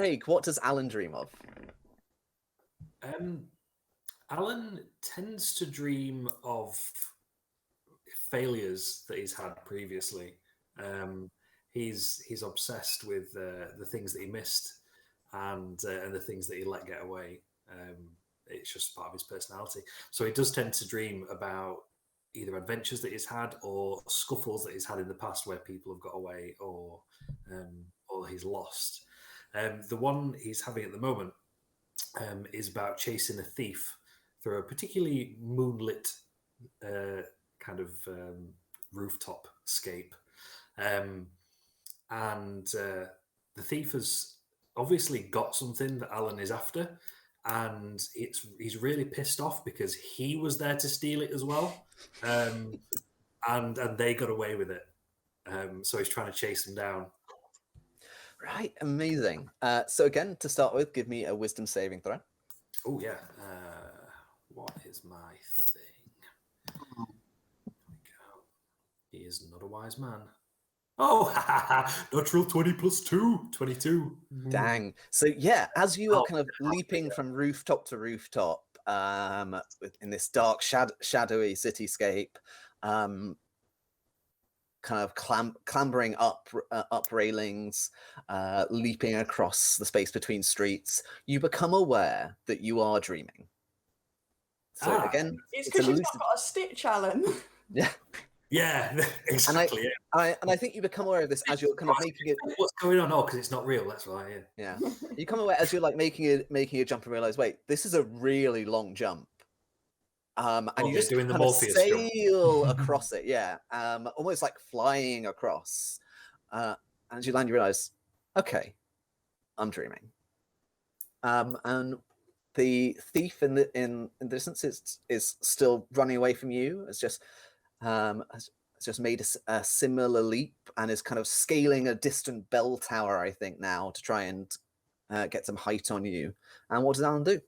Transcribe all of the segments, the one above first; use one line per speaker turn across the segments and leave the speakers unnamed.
Craig, what does Alan dream of?
Alan tends to dream of failures that he's had previously. He's obsessed with the things that he missed and the things that he let get away. It's just part of his personality. So he does tend to dream about either adventures that he's had or scuffles that he's had in the past where people have got away or he's lost. The one he's having at the moment is about chasing a thief through a particularly moonlit kind of rooftop scape. And the thief has obviously got something that Alan is after, and he's really pissed off because he was there to steal it as well, and they got away with it. So he's trying to chase them down.
Right, amazing. So again, to start with, give me a wisdom saving throw.
Oh yeah. What is my thing? There we go. He is not a wise man. Oh, natural 20 plus 2, 22.
Dang. So yeah, as you are kind of leaping from rooftop to rooftop in this dark, shadowy cityscape, kind of clambering up railings, leaping across the space between streets, you become aware that you are dreaming. So again,
it's because you've not got a stitch, Alan.
Yeah.
Yeah, exactly.
And I think you become aware of this as you're kind of making it.
What's going on? Oh, because it's not real. That's why.
Yeah. You become aware as you're like making a jump and realize, wait, this is a really long jump. And you just
doing
kind
the
of
Morpheus
sail across it, yeah. Almost like flying across. And as you land, you realize, okay, I'm dreaming. And the thief in the distance is still running away from you. It's just has made a similar leap and is kind of scaling a distant bell tower, I think, now to try and get some height on you. And what does Alan do?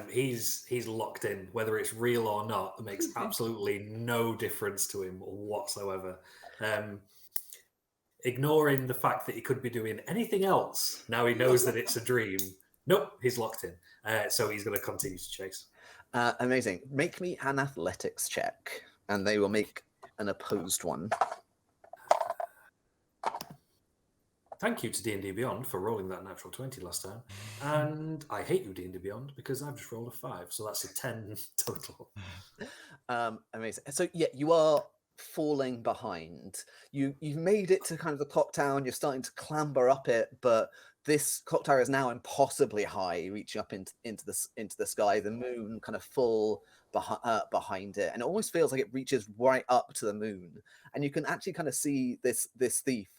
He's locked in. Whether it's real or not, it makes absolutely no difference to him whatsoever. Ignoring the fact that he could be doing anything else, now he knows that it's a dream. Nope, he's locked in. So he's going to continue to chase.
Amazing. Make me an athletics check, and they will make an opposed one.
Thank you to D&D Beyond for rolling that natural 20 last time. And I hate you, D&D Beyond, because I've just rolled a 5, so that's a 10 total.
Amazing. So yeah, you are falling behind. You've made it to kind of the clock tower, and you're starting to clamber up it, but this clock tower is now impossibly high, reaching up into the sky. The moon kind of full behind it, and it almost feels like it reaches right up to the moon. And you can actually kind of see this thief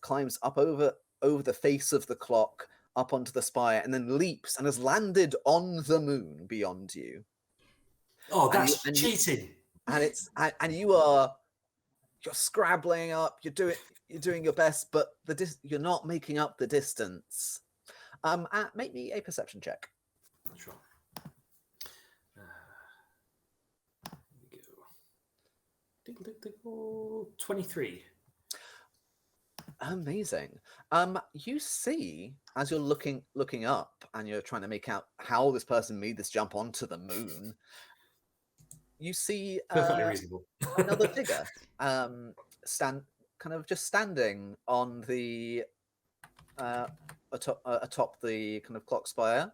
climbs up over the face of the clock, up onto the spire, and then leaps and has landed on the moon beyond you.
Oh, that's cheating!
And you're scrabbling up. You're doing your best, but you're not making up the distance. Make me a perception check.
Sure. Here we go. 23.
Amazing. You see, as you're looking up and you're trying to make out how this person made this jump onto the moon, you see
perfectly reasonable
another figure standing on the atop the kind of clock spire,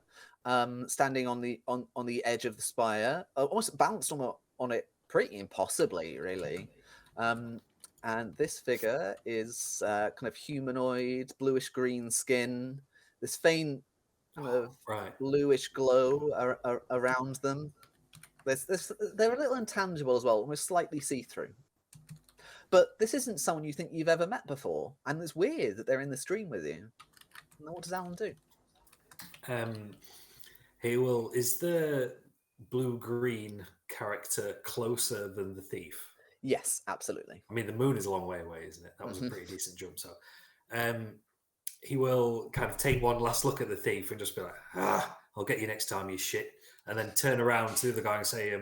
standing on the edge of the spire, almost balanced on it pretty impossibly, really. And this figure is kind of humanoid, bluish green skin, this faint kind of bluish glow around them. They're a little intangible as well, almost slightly see-through. But this isn't someone you think you've ever met before, and it's weird that they're in the stream with you. And what does Alan do?
Is the blue-green character closer than the thief?
Yes, absolutely.
I mean, the moon is a long way away, isn't it? That was a pretty decent jump. So he will kind of take one last look at the thief and just be like, I'll get you next time, you shit. And then turn around to the other guy and say,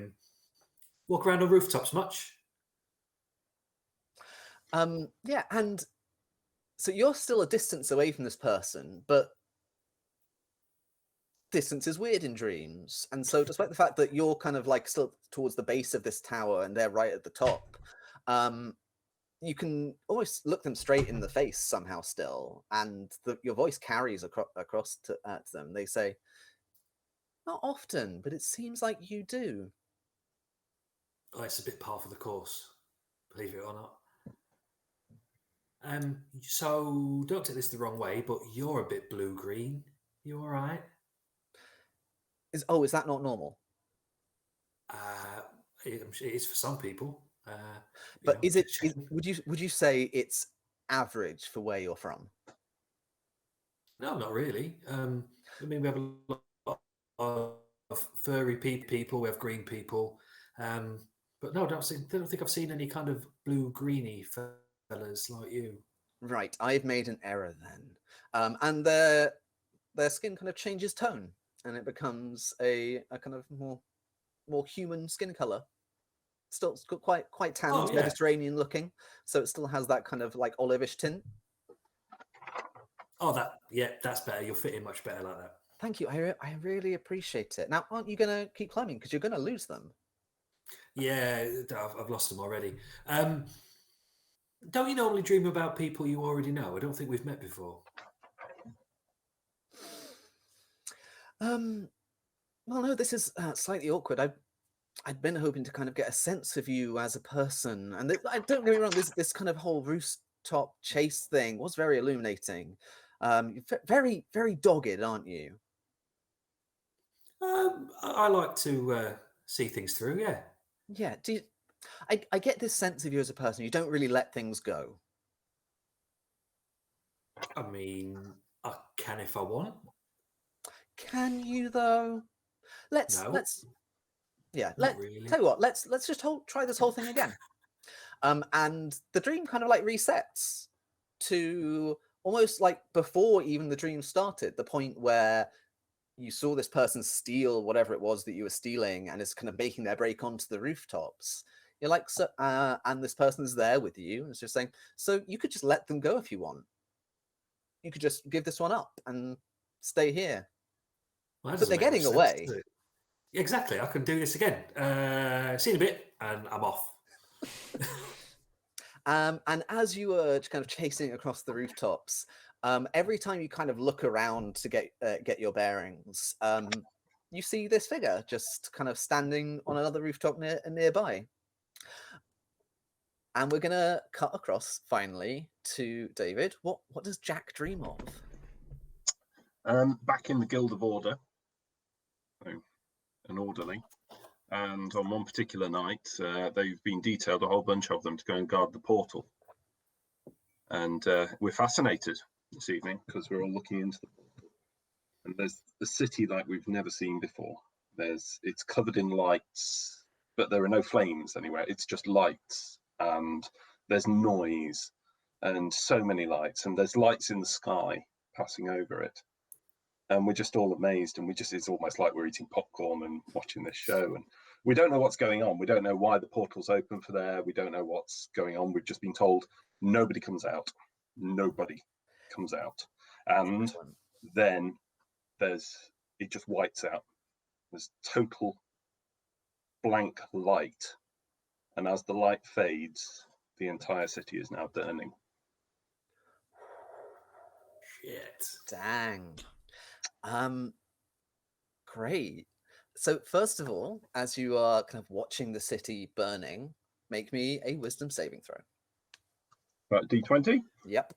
walk around on rooftops much?
Yeah, and So you're still a distance away from this person, but distance is weird in dreams. And so despite the fact that you're kind of like still towards the base of this tower and they're right at the top, you can almost look them straight in the face somehow still, and your voice carries across to them. They say, not often, but it seems like you do.
Oh, it's a bit par for the course, believe it or not. So don't take this the wrong way, but you're a bit blue-green. You all right?
Is that not normal?
It is for some people.
But would you say it's average for where you're from?
No, not really. I mean, we have a lot of furry people. We have green people, but no, I don't think I've seen any kind of blue-greeny fellas like you.
Right, I've made an error then, and their skin kind of changes tone, and it becomes a kind of more human skin color. Still quite tanned,
Oh, yeah.
Mediterranean looking, so it still has that kind of like olivish tint.
Oh, that's better. You'll fit in much better like that.
Thank you. I really appreciate it. Now, aren't you going to keep climbing because you're going to lose them?
Yeah, I've lost them already. Don't you normally dream about people you already know? I don't think we've met before.
Well, no, this is slightly awkward. I'd been hoping to kind of get a sense of you as a person, and I don't get me wrong. This kind of whole rooftop chase thing was very illuminating. Very, very dogged, aren't you?
I like to see things through. Yeah.
Yeah. I get this sense of you as a person. You don't really let things go.
I mean, I can if I want.
Can you though? Let's
really.
tell you what. Let's just try this whole thing again. And the dream kind of like resets to almost like before even the dream started, the point where you saw this person steal whatever it was that you were stealing, and it's kind of making their break onto the rooftops. You're like, so, and this person's there with you, and it's just saying, so you could just let them go if you want. You could just give this one up and stay here.
Well,
but they're getting away.
Exactly. I can do this again. See you in a bit, and I'm off.
And as you were kind of chasing across the rooftops, every time you kind of look around to get your bearings, you see this figure just kind of standing on another rooftop nearby. And we're gonna cut across finally to David. What does Jack dream of?
Back in the Guild of Order, an orderly, and on one particular night, they've been detailed, a whole bunch of them, to go and guard the portal. And we're fascinated this evening because we're all looking into the portal. And there's the city like we've never seen before. It's covered in lights, but there are no flames anywhere. It's just lights, and there's noise, and so many lights, and there's lights in the sky passing over it. And we're just all amazed, and it's almost like we're eating popcorn and watching this show, and we don't know what's going on. We don't know why the portal's open for there. We don't know what's going on. We've just been told nobody comes out. Nobody comes out. And then it just whites out. There's total blank light. And as the light fades, the entire city is now burning.
Shit.
Dang. Great. So first of all, as you are kind of watching the city burning, make me a wisdom saving throw.
Right, D20?
Yep.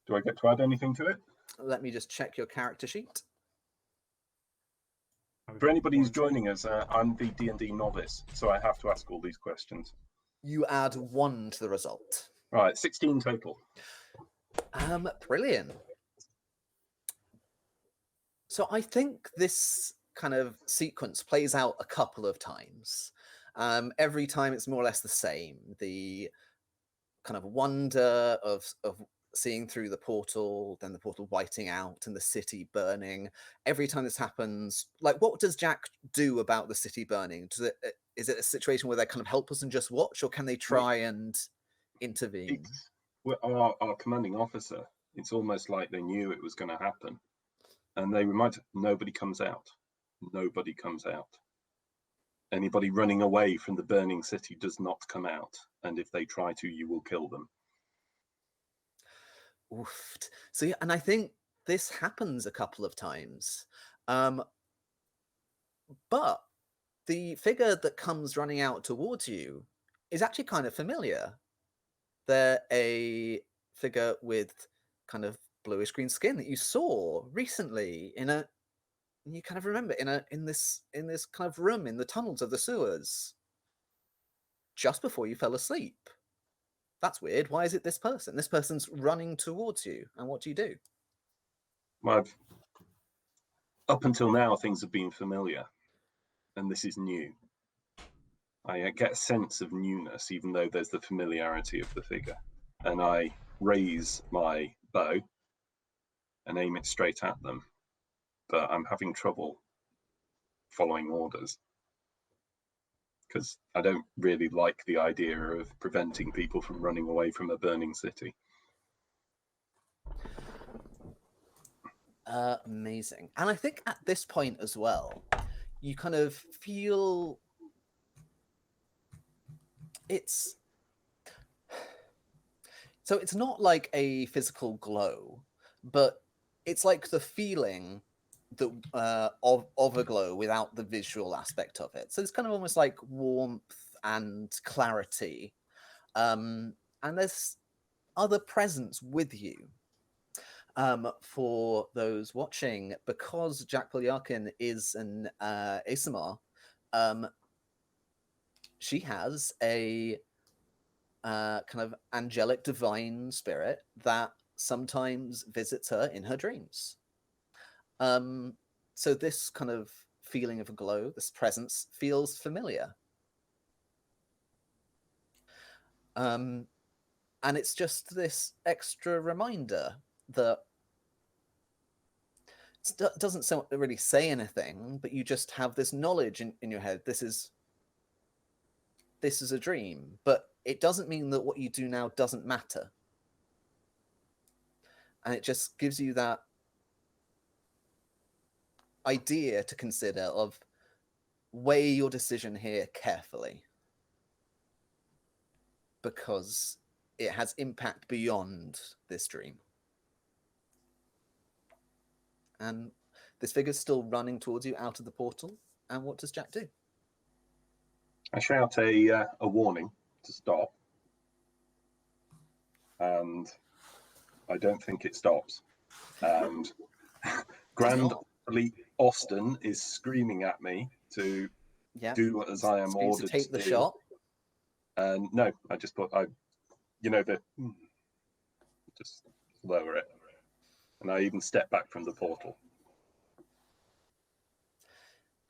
Do I get to add anything to it?
Let me just check your character sheet.
For anybody who's joining us, I'm the D&D novice, so I have to ask all these questions.
You add 1 to the result.
Right, 16 total.
Brilliant. So I think this kind of sequence plays out a couple of times. Every time it's more or less the same. The kind of wonder of seeing through the portal, then the portal whiting out and the city burning. Every time this happens, like, what does Jack do about the city burning? Is it a situation where they're kind of helpless and just watch, or can they try and intervene?
Our commanding officer, it's almost like they knew it was going to happen. And they remind, nobody comes out. Nobody comes out. Anybody running away from the burning city does not come out. And if they try to, you will kill them.
Oof. So, yeah, and I think this happens a couple of times. But the figure that comes running out towards you is actually kind of familiar. They're a figure with kind of bluish green skin that you saw recently you kind of remember in this kind of room in the tunnels of the sewers just before you fell asleep. That's weird. Why is it this person? This person's running towards you, and what do you do?
Well, up until now, things have been familiar, and this is new. I get a sense of newness, even though there's the familiarity of the figure. And I raise my bow and aim it straight at them. But I'm having trouble following orders, because I don't really like the idea of preventing people from running away from a burning city.
Amazing. And I think at this point as well, you kind of feel it's not like a physical glow, but it's like the feeling that of a glow without the visual aspect of it. So it's kind of almost like warmth and clarity, and there's other presence with you. For those watching, because Jack Polyakin is an Asimar, she has a kind of angelic divine spirit that sometimes visits her in her dreams. So this kind of feeling of a glow, this presence, feels familiar. And it's just this extra reminder that it doesn't really say anything, but you just have this knowledge in your head. This is a dream, but it doesn't mean that what you do now doesn't matter. And it just gives you that idea to consider of weigh your decision here carefully, because it has impact beyond this dream. And this figure's still running towards you out of the portal. And what does Jack do?
I shout a warning to stop, and I don't think it stops. And Grand Austin is screaming at me to do as I am ordered
to take the
do.
shot.
And no, I just put just lower it, and I even step back from the portal.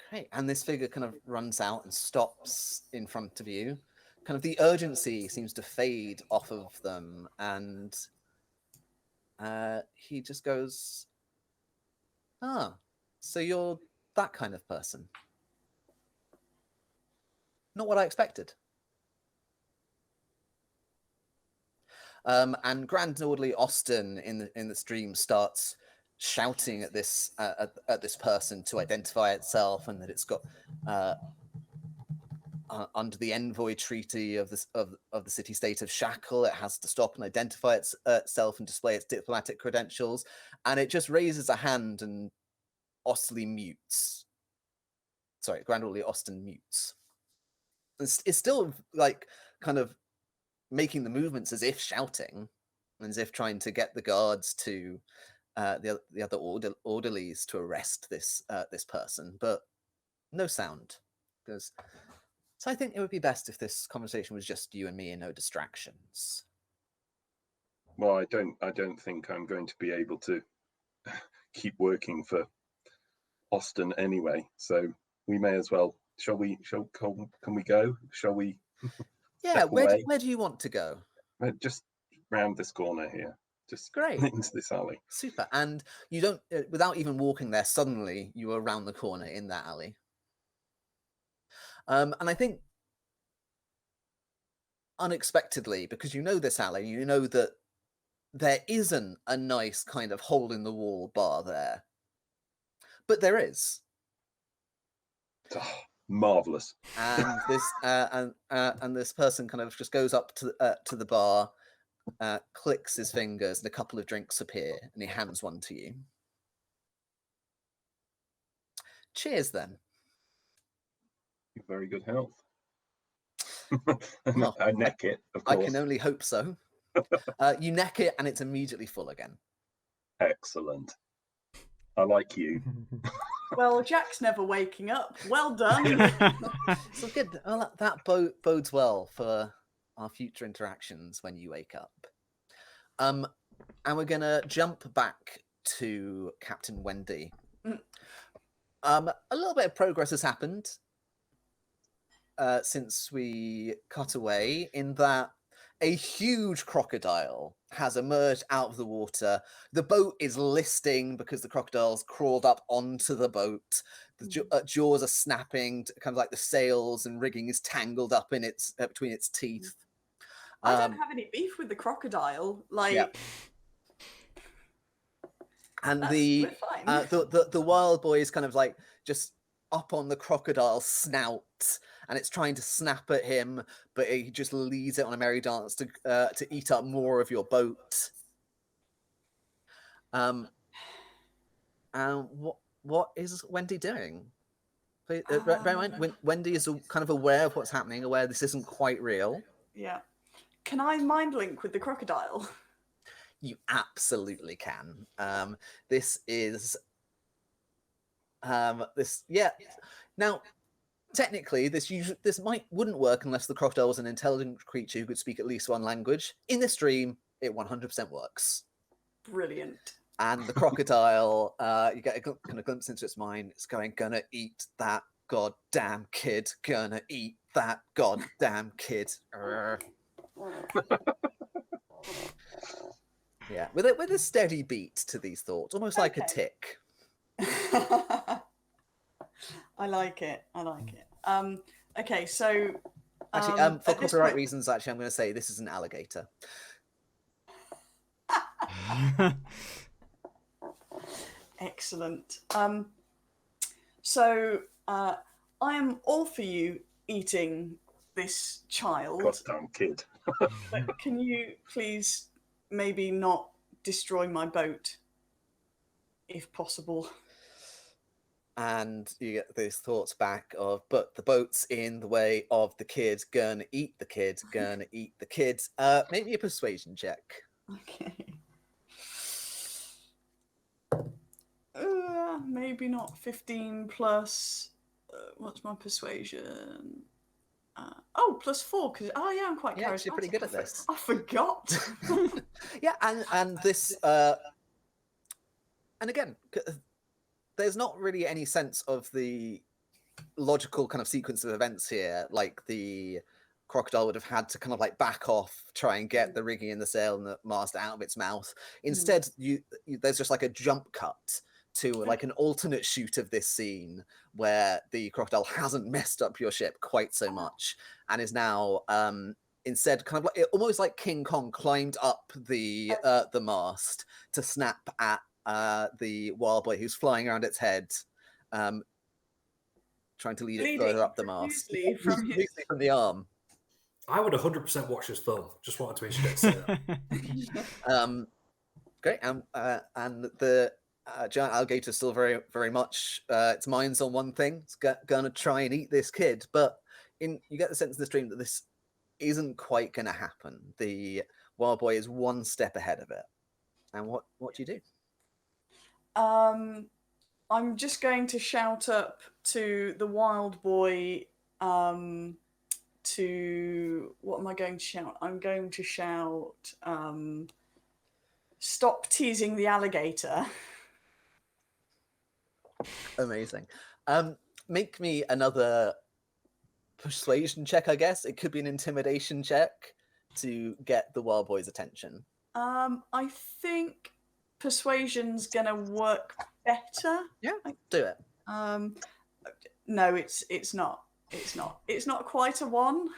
Okay, and this figure kind of runs out and stops in front of you. Kind of the urgency seems to fade off of them, and he just goes, so you're that kind of person. Not what I expected. And Grand Orderly Austin in the stream starts shouting at this person to identify itself, and that it's got under the envoy treaty of the city-state of Shackle, it has to stop and identify itself and display its diplomatic credentials. And it just raises a hand, and Grand Orderly Austin mutes. It's still like kind of making the movements as if shouting, and as if trying to get the guards to the other orderlies to arrest this person, but no sound. So I think it would be best if this conversation was just you and me and no distractions.
Well, I don't think I'm going to be able to keep working for Austin anyway, so we may as well. Can we go? Shall we?
Yeah, where do you want to go?
Just round this corner here. Just
great
into this alley.
Super. And you don't, without even walking there, suddenly you are around the corner in that alley. And I think unexpectedly, because you know this alley, you know that there isn't a nice kind of hole in the wall bar there, but there is.
Oh, marvelous.
And this and this person kind of just goes up to the bar, clicks his fingers, and a couple of drinks appear, and he hands one to you. Cheers, then.
Very good health.
Well,
I neck it, of course.
I can only hope so. You neck it, and it's immediately full again.
Excellent. I like you.
Well, Jack's never waking up. Well done.
So good. Well, that bodes well for our future interactions when you wake up. And we're gonna jump back to Captain Wendy. A little bit of progress has happened since we cut away, in that a huge crocodile has emerged out of the water. The boat is listing because the crocodile's crawled up onto the boat. The jaws are snapping, kind of like the sails and rigging is tangled up in its between its teeth.
I don't have any beef with the crocodile. Like,
yeah. And
we're fine.
the wild boy is kind of like just up on the crocodile's snout, and it's trying to snap at him, but he just leads it on a merry dance to eat up more of your boat. And what is Wendy doing? Bear in mind, Wendy is kind of aware of what's happening, aware this isn't quite real.
Yeah. Can I mind link with the crocodile?
You absolutely can. This is yeah. Now, technically, this wouldn't work unless the crocodile was an intelligent creature who could speak at least one language. In this dream, it 100% works.
Brilliant.
And the crocodile, you get a kind of glimpse into its mind. It's going, gonna eat that goddamn kid. Gonna eat that goddamn kid. Yeah, with a steady beat to these thoughts, almost like a tick.
I like it. Okay, so
actually, for copyright reasons, actually, I'm going to say this is an alligator.
Excellent. So I am all for you eating this child.
Goddamn kid.
But can you please maybe not destroy my boat, if possible?
And you get these thoughts back of, but the boat's in the way of the kid, gonna eat the kid, gonna eat the kid. Maybe a persuasion check.
Okay. Maybe not 15 plus. What's my persuasion? +4, because yeah, I'm quite charismatic.
You're pretty good at this.
I forgot.
Yeah, and this and again, there's not really any sense of the logical kind of sequence of events here. Like the crocodile would have had to kind of like back off, try and get the rigging and the sail and the mast out of its mouth. Instead, there's just like a jump cut to like an alternate shoot of this scene where the crocodile hasn't messed up your ship quite so much and is now instead kind of like almost like King Kong climbed up the mast to snap at the wild boy who's flying around its head, trying to lead it further up the mast from the arm.
I would 100% watch this film. Just wanted to say that.
Great, and the giant alligator is still very, very much its mind's on one thing. It's gonna try and eat this kid, but you get the sense in this dream that this isn't quite gonna happen. The wild boy is one step ahead of it. And what do you do?
I'm just going to shout up to the wild boy. What am I going to shout? I'm going to shout, stop teasing the alligator.
Amazing. Make me another persuasion check, I guess. It could be an intimidation check to get the wild boy's attention.
I think persuasion's gonna work better.
Yeah, do it.
No, it's not. It's not quite a 1.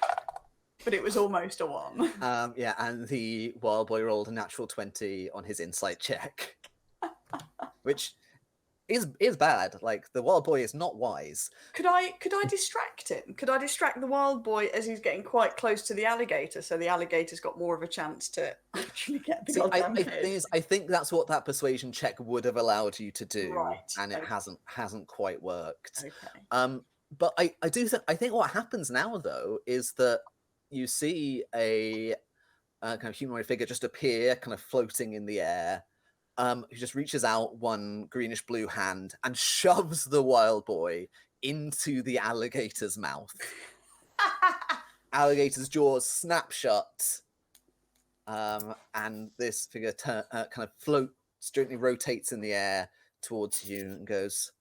but it was almost a 1.
Yeah, and the wild boy rolled a natural 20 on his insight check, which is bad. Like, the wild boy is not wise.
Could I distract him? Could I distract the wild boy as he's getting quite close to the alligator, so the alligator's got more of a chance to actually get the
See,
goddamn kid?
I think that's what that persuasion check would have allowed you to do,
Right,
and it
okay.
hasn't quite worked.
Okay.
But I think what happens now though is that you see a kind of humanoid figure just appear, kind of floating in the air. Who just reaches out one greenish blue hand and shoves the wild boy into the alligator's mouth. Alligator's jaws snap shut, and this figure kind of floats, gently rotates in the air towards you and goes,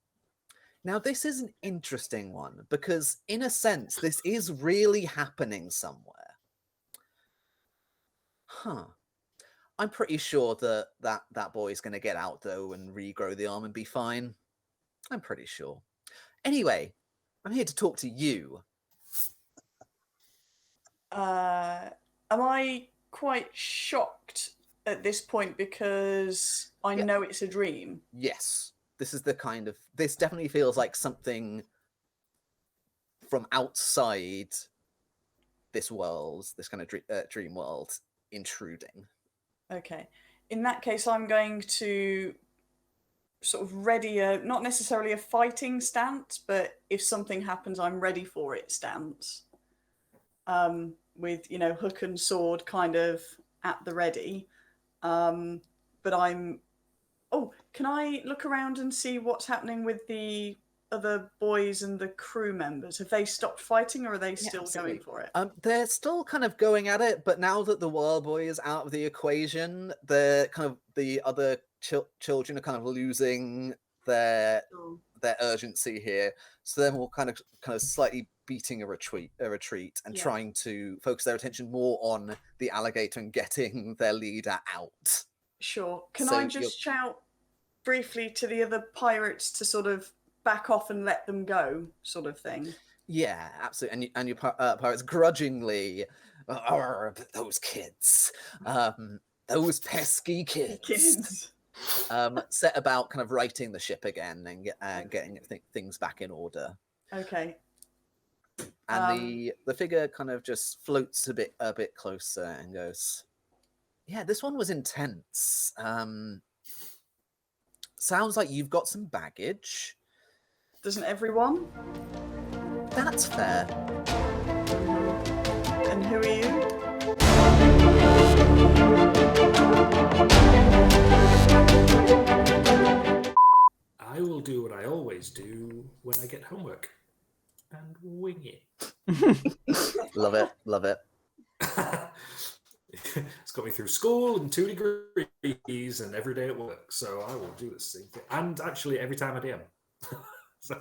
"Now this is an interesting one, because in a sense this is really happening somewhere. Huh. I'm pretty sure that boy's going to get out, though, and regrow the arm and be fine. I'm pretty sure. Anyway, I'm here to talk to you."
Am I quite shocked at this point because I know it's a dream?
Yes. This is this definitely feels like something from outside this world, this kind of dream world, intruding.
Okay. In that case, I'm going to sort of ready not necessarily a fighting stance, but if something happens, I'm ready for it stance. With, hook and sword kind of at the ready. But can I look around and see what's happening with the other boys and the crew members? Have they stopped fighting, or are they still going for it?
They're still kind of going at it, but now that the wild boy is out of the equation, the other children are kind of losing their urgency here. So they're more kind of slightly beating a retreat and trying to focus their attention more on the alligator and getting their leader out.
Sure. Can I just shout briefly to the other pirates to sort of back off and let them go, sort of thing?
Yeah, absolutely. And your pirates grudgingly, those kids, those pesky kids. Set about kind of righting the ship again and getting things back in order.
Okay.
And the figure kind of just floats a bit closer and goes, "Yeah, this one was intense. Sounds like you've got some baggage."
Doesn't everyone?
That's fair.
And who are you?
I will do what I always do when I get homework, and wing it.
Love it.
It's got me through school and 2 degrees and every day at work, so I will do the same thing. And actually, every time I DM. So